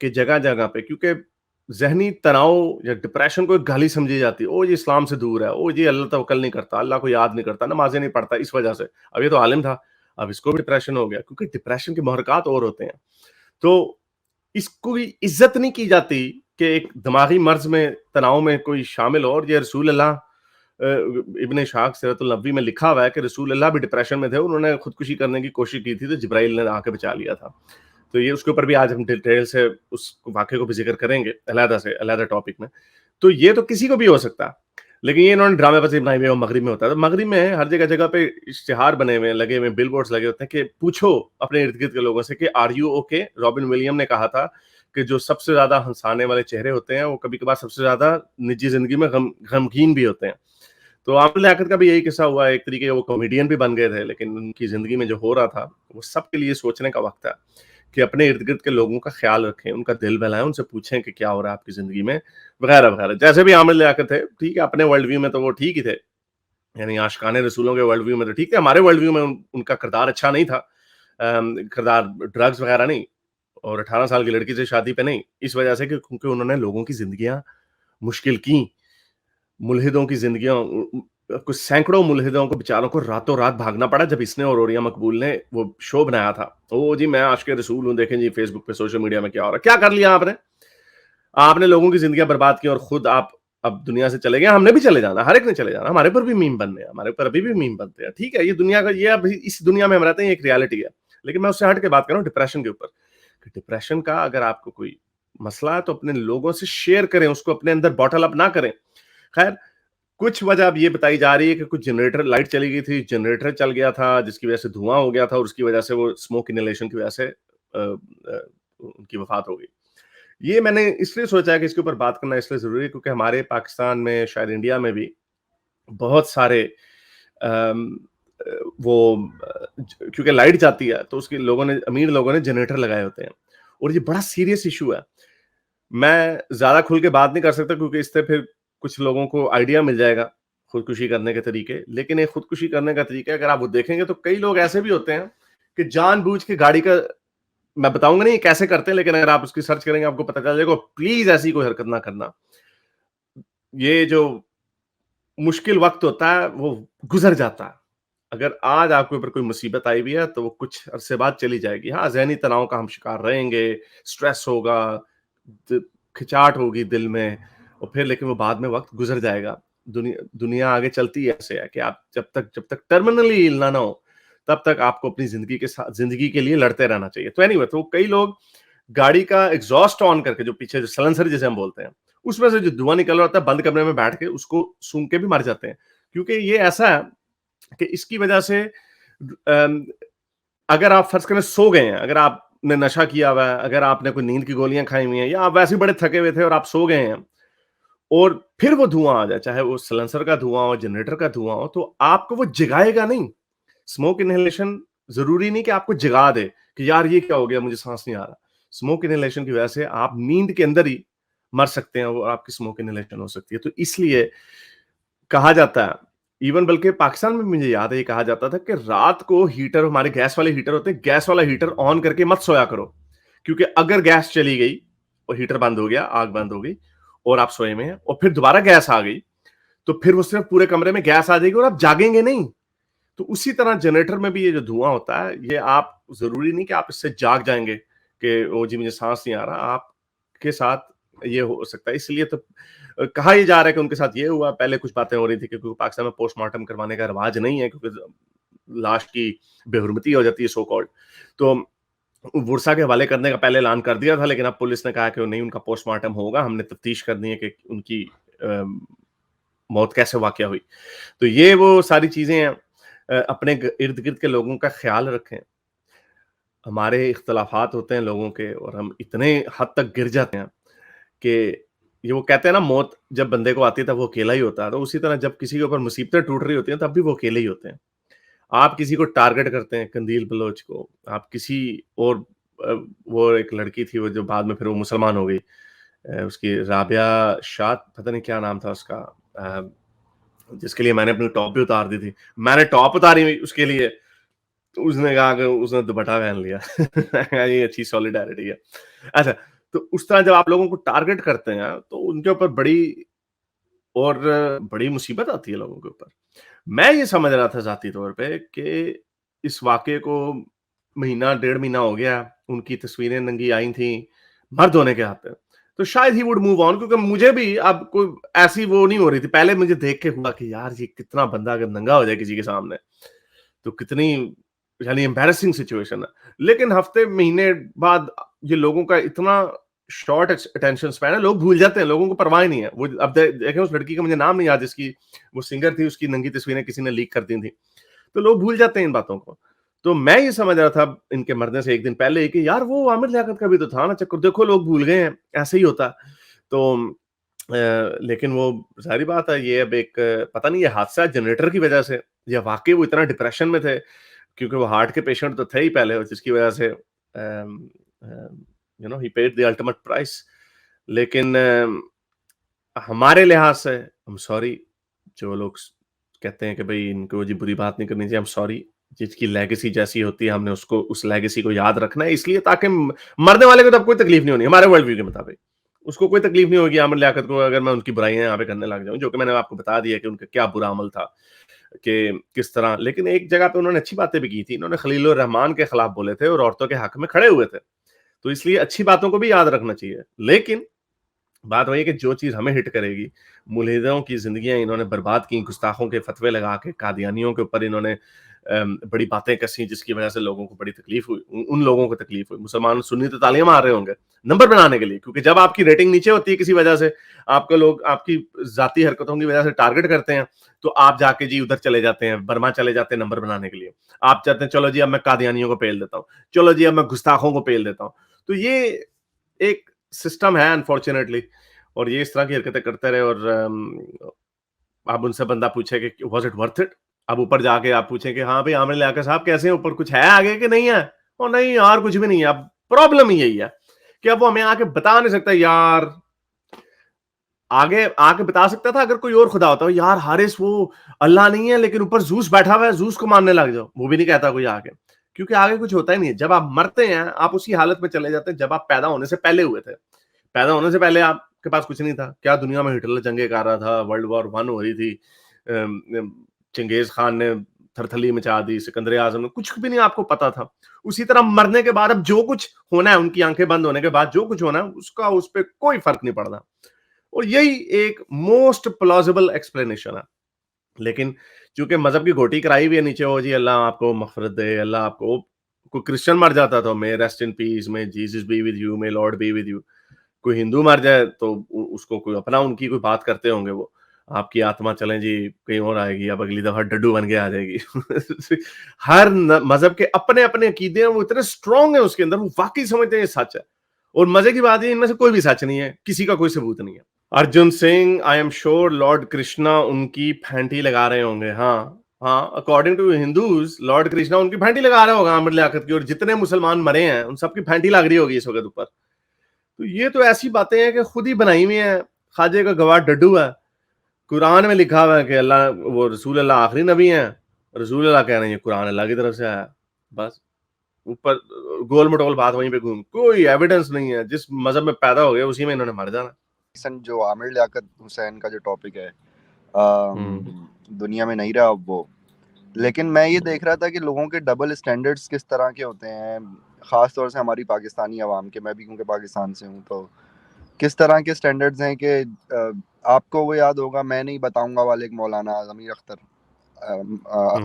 کہ جگہ جگہ پہ، کیونکہ ذہنی تناؤ یا ڈپریشن کو ایک گالی سمجھی جاتی ہے، او جی اسلام سے دور ہے، او جی اللہ توکل نہیں کرتا، اللہ کو یاد نہیں کرتا، نمازیں نہیں پڑھتا اس وجہ سے. اب یہ تو عالم تھا، اب اس کو بھی ڈپریشن ہو گیا، کیونکہ ڈپریشن کے محرکات اور ہوتے ہیں. تو اس کو بھی عزت نہیں کی جاتی کہ ایک دماغی مرض میں، تناؤ میں کوئی شامل ہو. اور یہ رسول اللہ ابن اشحاق سیرت النبوی میں لکھا ہوا ہے کہ رسول اللہ بھی ڈپریشن میں تھے، انہوں نے خودکشی کرنے کی کوشش کی تھی تو جبرائیل نے آ کے بچا لیا تھا. تو یہ اس کے اوپر بھی آج ہم ڈیٹیل سے اس واقعے کو بھی ذکر کریں گے علیحدہ سے، علیحدہ ٹاپک میں. تو یہ تو کسی کو بھی ہو سکتا، لیکن یہ انہوں نے ڈرامے بازی بنائی ہوئی ہے. مغرب میں ہوتا ہے، تو مغرب میں ہر جگہ جگہ پہ اشتہار بنے ہوئے لگے ہوئے، بل بورڈز لگے ہوتے ہیں کہ پوچھو اپنے ارد گرد کے لوگوں سے کہ are you okay. Robin William نے کہا تھا کہ جو سب سے زیادہ ہنسانے والے چہرے ہوتے ہیں وہ کبھی کبھار سب سے زیادہ نجی زندگی میں غمگین بھی ہوتے ہیں. تو عامر لیاقت کا بھی یہی قصہ ہوا ہے. ایک طریقے وہ کامیڈین بھی بن گئے تھے، لیکن ان کی زندگی میں جو ہو رہا تھا وہ سب کے لیے سوچنے کا وقت ہے کہ اپنے ارد گرد کے لوگوں کا خیال رکھیں، ان کا دل بہلائیں، ان سے پوچھیں کہ کیا ہو رہا ہے آپ کی زندگی میں، وغیرہ وغیرہ. جیسے بھی عامر لیاقت تھے، ٹھیک ہے، اپنے ورلڈ ویو میں تو وہ ٹھیک ہی تھے، یعنی عاشقان رسولوں کے ورلڈ ویو میں تو ٹھیک ہے. ہمارے ورلڈ ویو میں ان کا کردار اچھا نہیں تھا، کردار ڈرگز وغیرہ نہیں، اور 18 سال کی لڑکی سے شادی پہ نہیں، اس وجہ سے کہ کیونکہ انہوں نے لوگوں کی زندگیاں مشکل کی، ملحدوں کی زندگیاں، کچھ سینکڑوں ملحدوں کو بیچاروں کو راتوں رات بھاگنا پڑا جب اس نے اور اوریا مقبول نے وہ شو بنایا تھا. او جی میں عاشق رسول ہوں، دیکھیں جی فیس بک پہ، سوشل میڈیا میں کیا ہو رہا ہے. کیا کر لیا آپ نے؟ آپ نے لوگوں کی زندگیاں برباد کی اور خود آپ اب دنیا سے چلے گئے. ہم نے بھی چلے جانا، ہر ایک نے چلے جانا، ہمارے پر بھی میم بننے ہیں، ہمارے اوپر ابھی بھی میم بنتے ہیں. ٹھیک ہے، یہ دنیا کا، یہ اب اس دنیا میں ہم رہتے ہیں، یہ ایک ریالٹی ہے. لیکن میں اس سے ہٹ کے بات کر رہا ہوں ڈپریشن کے اوپر، کہ ڈپریشن کا اگر آپ کو کوئی مسئلہ ہے تو اپنے لوگوں سے شیئر کریں، اس کو اپنے اندر باٹل اپ نہ کریں. خیر، کچھ وجہ اب یہ بتائی جا رہی ہے کہ کچھ جنریٹر لائٹ چلی گئی تھی، جنریٹر چل گیا تھا جس کی وجہ سے دھواں ہو گیا تھا، اور اس کی وجہ سے وہ اسموک انہیلیشن کی وجہ سے ان کی وفات ہو گئی. یہ میں نے اس لیے سوچا ہے کہ اس کے اوپر بات کرنا اس لیے ضروری ہے کیونکہ ہمارے پاکستان میں، شاید انڈیا میں بھی بہت سارے وہ کیونکہ لائٹ جاتی ہے تو اس کے لوگوں نے، امیر لوگوں نے جنریٹر لگائے ہوتے ہیں، اور یہ بڑا سیریس ایشو ہے. میں زیادہ کھل کے بات نہیں کر سکتا کیونکہ اس سے پھر کچھ لوگوں کو آئیڈیا مل جائے گا خودکشی کرنے کے طریقے. لیکن ایک خودکشی کرنے کا طریقہ اگر آپ وہ دیکھیں گے تو کئی لوگ ایسے بھی ہوتے ہیں کہ جان بوجھ کے گاڑی کا، میں بتاؤں گا نہیں یہ کیسے کرتے ہیں، لیکن اگر آپ اس کی سرچ کریں گے آپ کو پتہ چل جائے گا. پلیز ایسی کوئی حرکت نہ کرنا. یہ جو مشکل وقت ہوتا ہے وہ گزر جاتا ہے. اگر آج آپ کے اوپر کوئی مصیبت آئی ہوئی ہے تو وہ کچھ عرصے بعد چلی جائے گی. ہاں، ذہنی تناؤ کا ہم شکار رہیں گے، سٹریس ہوگا، کھچاٹ ہوگی دل میں، اور پھر لیکن وہ بعد میں وقت گزر جائے گا. دنیا آگے چلتی ایسے ہے کہ آپ جب تک ٹرمینلی ہلنا نہ ہو تب تک آپ کو اپنی زندگی کے ساتھ، زندگی کے لیے لڑتے رہنا چاہیے. تو اینی وے، تو کئی لوگ گاڑی کا ایگزاسٹ آن کر کے، جو پیچھے جو سلنسر جسے ہم بولتے ہیں، اس میں سے جو دھواں نکل رہا ہوتا ہے، بند کمرے میں بیٹھ کے اس کو سونگ کے بھی مر جاتے ہیں. کیونکہ یہ ایسا ہے کہ اس کی وجہ سے اگر آپ فرض کریں سو گئے ہیں، اگر آپ نے نشہ کیا ہوا ہے، اگر آپ نے کوئی نیند کی گولیاں کھائی ہوئی ہیں، یا آپ ویسے بڑے تھکے ہوئے تھے اور آپ سو گئے ہیں، اور پھر وہ دھواں آ جائے، چاہے وہ سلنسر کا دھواں ہو، جنریٹر کا دھواں ہو، تو آپ کو وہ جگائے گا نہیں. اسموک انہیلیشن ضروری نہیں کہ آپ کو جگا دے کہ یار یہ کیا ہو گیا، مجھے سانس نہیں آ رہا. اسموک انہیلیشن کی وجہ سے آپ نیند کے اندر ہی مر سکتے ہیں، وہ آپ کی اسموک انہیلیشن ہو سکتی ہے. تو اس لیے کہا جاتا ہے، ایون بلکہ پاکستان میں مجھے یاد ہے یہ کہا جاتا تھا کہ رات کو ہیٹر، ہمارے گیس والے ہیٹر ہوتے ہیں، گیس والا ہیٹر آن کر کے مت سویا کرو. کیونکہ اگر گیس چلی گئی اور ہیٹر بند ہو گیا، آگ بند ہو گئی، اور آپ سوئے میں ہیں، اور پھر دوبارہ گیس آ گئی، تو پھر وہ صرف پورے کمرے میں گیس آ جائے گی اور آپ جاگیں گے نہیں. تو اسی طرح جنریٹر میں بھی یہ جو دھواں ہوتا ہے، یہ آپ ضروری نہیں کہ آپ اس سے جاگ جائیں گے کہ او جی مجھے سانس نہیں آ رہا. آپ کے ساتھ یہ ہو سکتا ہے. اس لیے تو کہا یہ جا رہا ہے کہ ان کے ساتھ یہ ہوا. پہلے کچھ باتیں ہو رہی تھی کہ پاکستان میں پوسٹ مارٹم کروانے کا رواج نہیں ہے کیونکہ لاش کی بے حرمتی ہو جاتی ہے سو کالڈ. تو ورثہ کے حوالے کرنے کا پہلے اعلان کر دیا تھا، لیکن اب پولیس نے کہا کہ نہیں، ان کا پوسٹ مارٹم ہوگا، ہم نے تفتیش کرنی ہے کہ ان کی موت کیسے واقع ہوئی. تو یہ وہ ساری چیزیں ہیں. اپنے ارد گرد کے لوگوں کا خیال رکھیں. ہمارے اختلافات ہوتے ہیں لوگوں کے، اور ہم اتنے حد تک گر جاتے ہیں کہ یہ وہ کہتے ہیں نا، موت جب بندے کو آتی ہے تب وہ اکیلا ہی ہوتا ہے. تو اسی طرح جب کسی کے اوپر مصیبتیں ٹوٹ رہی ہوتی ہیں تب بھی وہ اکیلے ہی ہوتے ہیں. آپ کسی کو ٹارگٹ کرتے ہیں، قندیل بلوچ کو، آپ کسی اور، وہ ایک لڑکی تھی وہ جو بعد میں پھر وہ مسلمان ہو گئی، اس کی رابعہ شاد، پتہ نہیں کیا نام تھا اس کا، جس کے لیے میں نے اپنی ٹاپ بھی اتار دی تھی. میں نے ٹاپ اتاری ہوئی اس کے لیے، تو اس نے کہا کہ اس نے دوپٹہ پہن لیا. یہ اچھی سولیڈیرٹی ہے. اچھا، تو اس طرح جب آپ لوگوں کو ٹارگٹ کرتے ہیں تو ان کے اوپر بڑی مصیبت آتی ہے لوگوں کے اوپر. میں یہ سمجھ رہا تھا ذاتی طور پہ کہ اس واقعے کو مہینہ 1.5 مہینہ ہو گیا, ان کی تصویریں ننگی آئی تھیں مرد ہونے کے ہاتھ پہ, تو شاید ہی وڈ موو آن, کیونکہ مجھے بھی اب کوئی ایسی وہ نہیں ہو رہی تھی. پہلے مجھے دیکھ کے ہوا کہ یار یہ کتنا بندہ اگر ننگا ہو جائے کسی کے سامنے تو کتنی یعنی امبیرسنگ سچویشن ہے. لیکن ہفتے مہینے بعد یہ لوگوں کا اتنا شارٹ اٹینشن اسپین ہے, لوگ بھول جاتے ہیں, لوگوں کو پرواہ نہیں ہے. وہ اب دیکھیں اس لڑکی کا مجھے نام نہیں یاد, جس کی وہ سنگر تھی, اس کی ننگی تصویریں کسی نے لیک کر دی تھیں, تو لوگ بھول جاتے ہیں ان باتوں کو. تو میں یہ سمجھ رہا تھا ان کے مرنے سے ایک دن پہلے کہ یار وہ عامر لیاقت کا بھی تو تھا نا چکر, دیکھو لوگ بھول گئے ہیں, ایسے ہی ہوتا. تو لیکن وہ ظاہری بات ہے, یہ اب ایک پتہ نہیں یہ حادثہ جنریٹر کی وجہ سے یا واقعی وہ اتنا ڈپریشن میں تھے, کیونکہ وہ ہارٹ کے پیشنٹ تو تھے ہی پہلے, جس کی وجہ سے he paid the ultimate price. لیکن ہمارے لحاظ سے ہم سوری, جو لوگ کہتے ہیں کہ بھئی ان کو جی بری بات نہیں کرنی چاہیے, ہم سوری. جس کی لیگیسی جیسی ہوتی ہے ہم نے اس لیگیسی کو یاد رکھنا ہے, اس لیے تاکہ مرنے والے کو تب کوئی تکلیف نہیں ہونی. ہمارے ورلڈ ویو کے مطابق اس کو کوئی تکلیف نہیں ہوگی عامر لیاقت کو اگر میں ان کی برائیاں یہاں پہ کرنے لگ جاؤں, جو کہ میں نے آپ کو بتا دیا کہ ان کا کیا برا عمل تھا کہ کس طرح. لیکن ایک جگہ پہ انہوں نے اچھی باتیں بھی کی تھی, انہوں نے خلیل الرحمان کے خلاف بولے تھے اور عورتوں کے حق میں کھڑے ہوئے تھے, تو اس لیے اچھی باتوں کو بھی یاد رکھنا چاہیے. لیکن بات وہی ہے کہ جو چیز ہمیں ہٹ کرے گی, ملحدوں کی زندگیاں انہوں نے برباد کی, گستاخوں کے فتوے لگا کے, قادیانیوں کے اوپر انہوں نے بڑی باتیں کسی, جس کی وجہ سے لوگوں کو بڑی تکلیف ہوئی, ان لوگوں کو تکلیف ہوئی. مسلمان سنی تو تالیاں مار رہے ہوں گے نمبر بنانے کے لیے, کیونکہ جب آپ کی ریٹنگ نیچے ہوتی ہے کسی وجہ سے, آپ کے لوگ آپ کی ذاتی حرکتوں کی وجہ سے ٹارگٹ کرتے ہیں, تو آپ جا کے جی ادھر چلے جاتے ہیں, برما چلے جاتے ہیں نمبر بنانے کے لیے. آپ چاہتے ہیں چلو جی اب میں قادیانیوں کو پیل دیتا ہوں, چلو جی اب میں گستاخوں کو پیل دیتا ہوں. تو یہ ایک سسٹم ہے انفارچونیٹلی, اور یہ اس طرح کی حرکتیں کرتے رہے. اور اب ان سے بندہ پوچھے کہ واز اٹ ورتھ اٹ, اب اوپر جا کے آپ پوچھیں کہ ہاں بھائی عامر لیاقت صاحب کیسے ہیں, اوپر کچھ ہے آگے کہ نہیں ہے, اور نہیں یار کچھ بھی نہیں ہے. اب پرابلم ہی یہی ہے کہ اب وہ ہمیں آ کے بتا نہیں سکتا یار, آگے آ کے بتا سکتا تھا اگر کوئی اور خدا ہوتا, یار حارث وہ اللہ نہیں ہے لیکن اوپر زوس بیٹھا ہوا ہے, زوس کو ماننے لگ جاؤ, وہ بھی نہیں کہتا کوئی آگے, کیونکہ آگے کچھ ہوتا ہی نہیں ہے. جب آپ مرتے ہیں آپ اسی حالت میں چلے جاتے ہیں جب آپ پیدا ہونے سے پہلے ہوئے تھے. پیدا ہونے سے پہلے آپ کے پاس کچھ نہیں تھا, کیا دنیا میں ہٹلر جنگیں کر رہا تھا, ورلڈ وار 1 ہو رہی تھی, چنگیز خان نے تھرتھلی مچا دی, سکندر اعظم نے, کچھ بھی نہیں آپ کو پتا تھا. اسی طرح مرنے کے بعد اب جو کچھ ہونا ہے, ان کی آنکھیں بند ہونے کے بعد جو کچھ ہونا ہے اس پہ کوئی فرق نہیں پڑنا, اور یہی ایک موسٹ پلازیبل ایکسپلینیشن ہے. لیکن چونکہ مذہب کی گھوٹی کرائی ہوئی ہے نیچے, ہو جی اللہ آپ کو مغفرت دے, اللہ آپ کو, کوئی کرسچن مر جاتا تو میں ریسٹ ان پیس, میں جیسس بی ود یو, میں لارڈ بی ود یو. کوئی ہندو مر جائے تو اس کو کوئی اپنا ان کی کوئی بات کرتے ہوں گے, وہ آپ کی آتما چلیں جی کہیں اور آئے گی, اب اگلی دفعہ ڈڈو بن کے آ جائے گی. ہر مذہب کے اپنے اپنے عقیدے ہیں, وہ اتنے اسٹرانگ ہیں اس کے اندر, وہ واقعی سمجھتے ہیں یہ سچ ہے. اور مزے کی بات ہے ان میں سے کوئی بھی سچ نہیں ہے, کسی کا کوئی ثبوت نہیں ہے. Arjun Singh, I am sure Lord Krishna ان کی پھینٹی لگا رہے ہوں گے. ہاں according to Hindus Lord Krishna ان کی پھینٹی لگا رہا ہوگا عامر لیاقت کی, اور جتنے مسلمان مرے ہیں ان سب کی پھینٹی لگ رہی ہوگی اس وقت اوپر. تو یہ تو ایسی باتیں ہیں کہ خود ہی بنائی ہوئی ہیں. خواجے کا گواہ ڈڈو ہے, قرآن میں لکھا ہوا ہے کہ اللہ, وہ رسول اللہ آخری نبی ہیں, رسول اللہ کہہ رہے ہیں قرآن اللہ کی طرف سے آیا. بس اوپر گول مٹول بات وہیں پہ گھوم, کوئی ایویڈنس نہیں ہے. جس مذہب میں پیدا ہو گیا اسی میں انہوں نے مر جانا. جو عامر لیاقت حسین کا جو ٹاپک ہے دنیا میں نہیں رہا اب وہ, لیکن میں یہ دیکھ رہا تھا کہ لوگوں کے ڈبل اسٹینڈرڈز کس طرح کے ہوتے ہیں, خاص طور سے ہماری پاکستانی عوام کے. میں بھی کیونکہ پاکستان سے ہوں, تو کس طرح کے اسٹینڈرڈز ہیں کہ آپ کو وہ یاد ہوگا, میں نہیں بتاؤں گا والے ایک مولانا ضمیر اختر,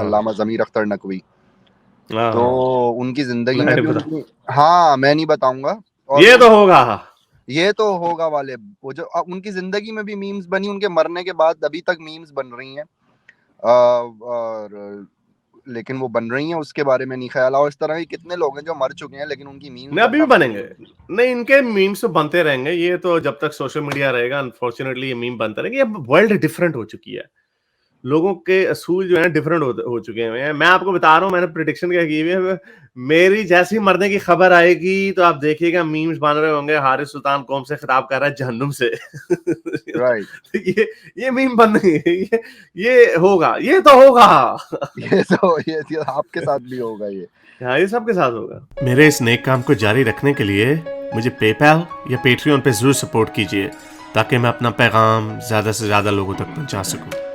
علامہ ضمیر اختر نقوی, تو ان کی زندگی میں بھی ہاں میں نہیں بتاؤں گا, اور یہ تو ہوگا, یہ تو ہوگا والے, وہ جو ان کی زندگی میں بھی میمز بنی, ان کے مرنے کے بعد ابھی تک میمز بن رہی ہیں, اور لیکن وہ بن رہی ہیں, اس کے بارے میں نہیں خیال. اور اس طرح کے کتنے لوگ ہیں جو مر چکے ہیں لیکن ان کی میمز ابھی بھی بنیں گے. نہیں, ان کے میمز تو بنتے رہیں گے, یہ تو جب تک سوشل میڈیا رہے گا انفارچونیٹلی یہ میم بنتے رہیں گے. یہ ورلڈ ڈفرینٹ ہو چکی ہے, لوگوں کے اصول جو ہیں ڈفرینٹ ہو چکے ہیں. میں آپ کو بتا رہا ہوں, میں نے پریڈکشن کیا کی ہوئی ہے, میری جیسی مرنے کی خبر آئے گی تو آپ دیکھیے گا میمز بن رہے ہوں گے, حارث سلطان قوم سے خطاب کر رہا ہے جہنم سے. یہ میم بن رہی ہے, یہ ہوگا, یہ تو ہوگا, یہ آپ کے ساتھ بھی ہوگا, یہ سب کے ساتھ ہوگا. میرے اس نیک کام کو جاری رکھنے کے لیے مجھے پے پیل یا پیٹریون پہ ضرور سپورٹ کیجیے تاکہ میں اپنا پیغام زیادہ سے زیادہ لوگوں تک پہنچا سکوں.